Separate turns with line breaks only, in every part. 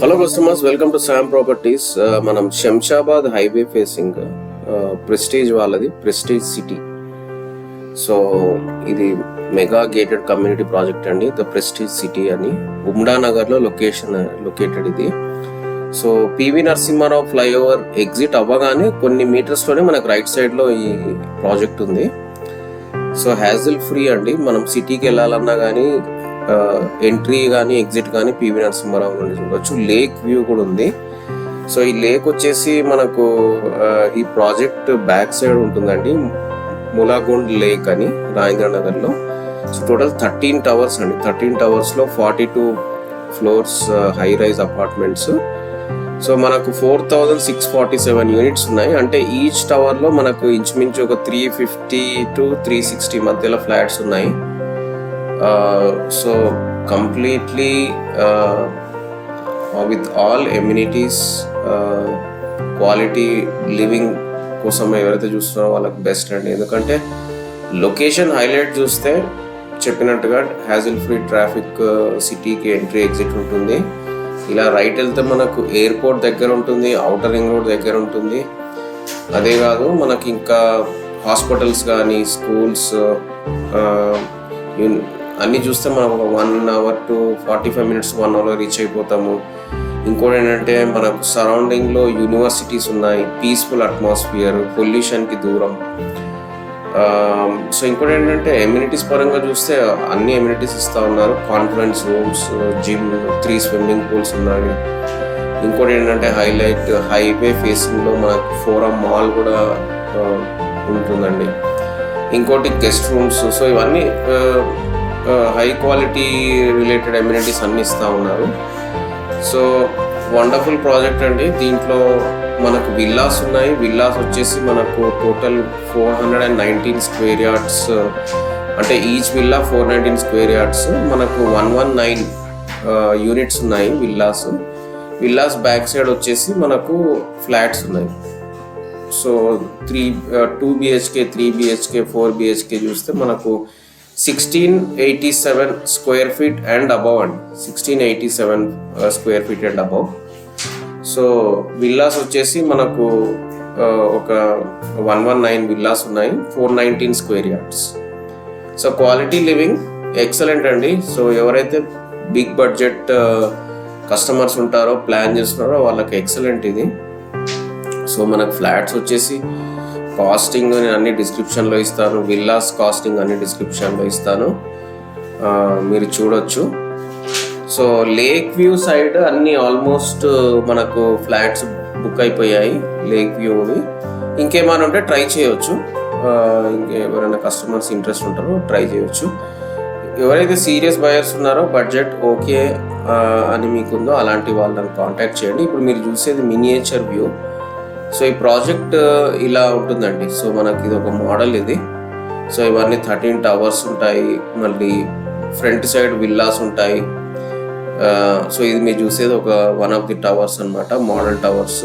Hello customers, welcome to Sam properties. మనం Shamshabad highway facing Prestige వాళ్ళది, Prestige city. So ఇది mega gated community project అండి, the Prestige city అని ఉమ్డా నగర్లో located ఇది. So P V Narasimha Rao flyover exit అవ్వగానే కొన్ని మీటర్స్లోనే మనకు రైట్ సైడ్లో ఈ ప్రాజెక్ట్ ఉంది. సో హ్యాజిల్ ఫ్రీ అండి, మనం సిటీకి వెళ్ళాలన్నా కానీ ఎంట్రీ కానీ ఎగ్జిట్ కానీ పివి నరసింహారావు నుండి చూడవచ్చు. లేక్ వ్యూ కూడా ఉంది. సో ఈ లేక్ వచ్చేసి మనకు ఈ ప్రాజెక్ట్ బ్యాక్ సైడ్ ఉంటుందండి, ములాగొండ్ లేక్ అని రాజేంద్ర నగర్లో. సో టోటల్ 13 టవర్స్ అండి. 13 టవర్స్లో 42 floors high rise apartments. So మనకు 4647 యూనిట్స్ ఉన్నాయి. అంటే ఈచ్ టవర్లో మనకు ఇంచుమించు ఒక 350 to 360 మధ్యలో ఫ్లాట్స్ ఉన్నాయి. So completely with all amenities, quality living కోసం ఎవరైతే చూస్తున్నారో వాళ్ళకి బెస్ట్ అండి. ఎందుకంటే లొకేషన్ హైలైట్ చూస్తే చెప్పినట్టుగా హ్యాజిల్ ఫ్రీ ట్రాఫిక్, సిటీకి ఎంట్రీ ఎగ్జిట్ ఉంటుంది. ఇలా రైట్ వెళ్తే మనకు ఎయిర్పోర్ట్ దగ్గర ఉంటుంది, అవుటర్ రింగ్ రోడ్ దగ్గర ఉంటుంది. అదే కాదు, మనకి ఇంకా హాస్పిటల్స్ కానీ స్కూల్స్ అన్నీ చూస్తే మనం ఒక 1 hour to 45 minutes 1 hour reach అయిపోతాము. ఇంకోటి ఏంటంటే మనకు సరౌండింగ్లో యూనివర్సిటీస్ ఉన్నాయి, పీస్ఫుల్ అట్మాస్ఫియర్, పొల్యూషన్కి దూరం. సో ఇంకోటి ఏంటంటే ఎమ్యూనిటీస్ పరంగా చూస్తే అన్ని ఎమ్యూనిటీస్ ఇస్తూ ఉన్నారు. Conference rooms, gym, 3 swimming pools ఉన్నాయి. ఇంకోటి ఏంటంటే హైలైట్, హైవే ఫేసింగ్లో మనకు ఫోరం మాల్ కూడా ఉంటుందండి. ఇంకోటి గెస్ట్ రూమ్స్. సో ఇవన్నీ హై క్వాలిటీ రిలేటెడ్ ఎమ్యూనిటీస్ అన్ని ఇస్తూ ఉన్నారు. సో వండర్ఫుల్ ప్రాజెక్ట్ అండి. దీంట్లో మనకు విల్లాస్ ఉన్నాయి. విల్లాస్ వచ్చేసి మనకు టోటల్ 419 స్క్వేర్ యార్డ్స్, అంటే ఈచ్ విల్లా 419 స్క్వేర్ యార్డ్స్. మనకు 119 యూనిట్స్ ఉన్నాయి విల్లాస్ బ్యాక్ సైడ్ వచ్చేసి మనకు ఫ్లాట్స్ ఉన్నాయి. సో 2 BHK, 3 BHK, 4 BHK చూస్తే మనకు 1687 స్క్వేర్ ఫీట్ అండ్ అబవ్ అండి. 1687 square feet and above. So villas వచ్చేసి మనకు ఒక 119 విల్లాస్ ఉన్నాయి, 419 square yards. So quality living excellent అండి. సో ఎవరైతే బిగ్ బడ్జెట్ కస్టమర్స్ ఉంటారో, ప్లాన్ చేస్తున్నారో వాళ్ళకి ఎక్సలెంట్ ఇది. సో మనకు ఫ్లాట్స్ వచ్చేసి కాస్టింగ్ నేను అన్ని డిస్క్రిప్షన్లో ఇస్తాను, విల్లాస్ కాస్టింగ్ అన్ని డిస్క్రిప్షన్లో ఇస్తాను, మీరు చూడొచ్చు. సో లేక్ వ్యూ సైడ్ అన్ని ఆల్మోస్ట్ మనకు ఫ్లాట్స్ బుక్ అయిపోయాయి లేక్ వ్యూని. ఇంకేమైనా ఉంటే ట్రై చేయవచ్చు, ఇంకెవరైనా కస్టమర్స్ ఇంట్రెస్ట్ ఉంటారో ట్రై చేయవచ్చు. ఎవరైతే సీరియస్ బయర్స్ ఉన్నారో, బడ్జెట్ ఓకే అని మీకుందో అలాంటి వాళ్ళని కాంటాక్ట్ చేయండి. ఇప్పుడు మీరు చూసేది మినియేచర్ వ్యూ. సో ఈ ప్రాజెక్ట్ ఇలా ఉంటుందండి. సో మనకి ఇది ఒక మోడల్ ఇది. సో ఇవన్నీ 13 టవర్స్ ఉంటాయి, మళ్ళీ ఫ్రంట్ సైడ్ విల్లాస్ ఉంటాయి. సో ఇది మీరు చూసేది ఒక 1 of the టవర్స్ అనమాట, మోడల్ టవర్స్.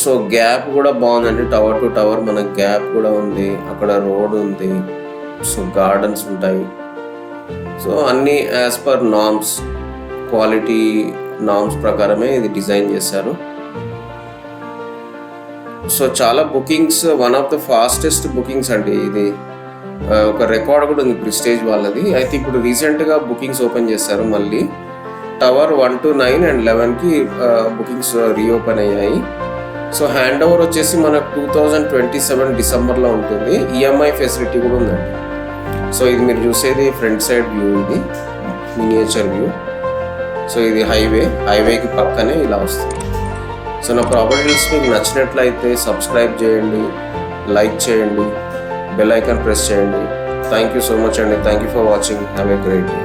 సో గ్యాప్ కూడా బాగుందండి, టవర్ టు టవర్ మనకు గ్యాప్ కూడా ఉంది, అక్కడ రోడ్ ఉంది, సో గార్డెన్స్ ఉంటాయి. సో అన్నీ as per norms, quality norms ప్రకారమే ఇది డిజైన్ చేశారు. సో చాలా bookings, one of the fastest bookings అండి ఇది. ఒక రికార్డ్ కూడా ఉంది ప్రెస్టీజ్ వాళ్ళది. అయితే ఇప్పుడు రీసెంట్గా బుకింగ్స్ ఓపెన్ చేశారు మళ్ళీ. టవర్ 1 to 9 and 11కి బుకింగ్స్ రీఓపెన్ అయ్యాయి. సో హ్యాండ్ ఓవర్ వచ్చేసి మనకు 2027 డిసెంబర్లో ఉంటుంది. ఈఎంఐ ఫెసిలిటీ కూడా ఉందండి. సో ఇది మీరు చూసేది ఫ్రంట్ సైడ్ వ్యూ, ఇది మినియేచర్ వ్యూ. సో ఇది హైవేకి పక్కనే ఇలా వస్తుంది. సో నా ప్రాపర్టీస్ మీకు నచ్చినట్లయితే సబ్స్క్రైబ్ చేయండి, లైక్ చేయండి, బెల్ ఐకాన్ ప్రెస్ చేయండి. థ్యాంక్ యూ సో మచ్ అండి. Thank you for watching. Have a great day.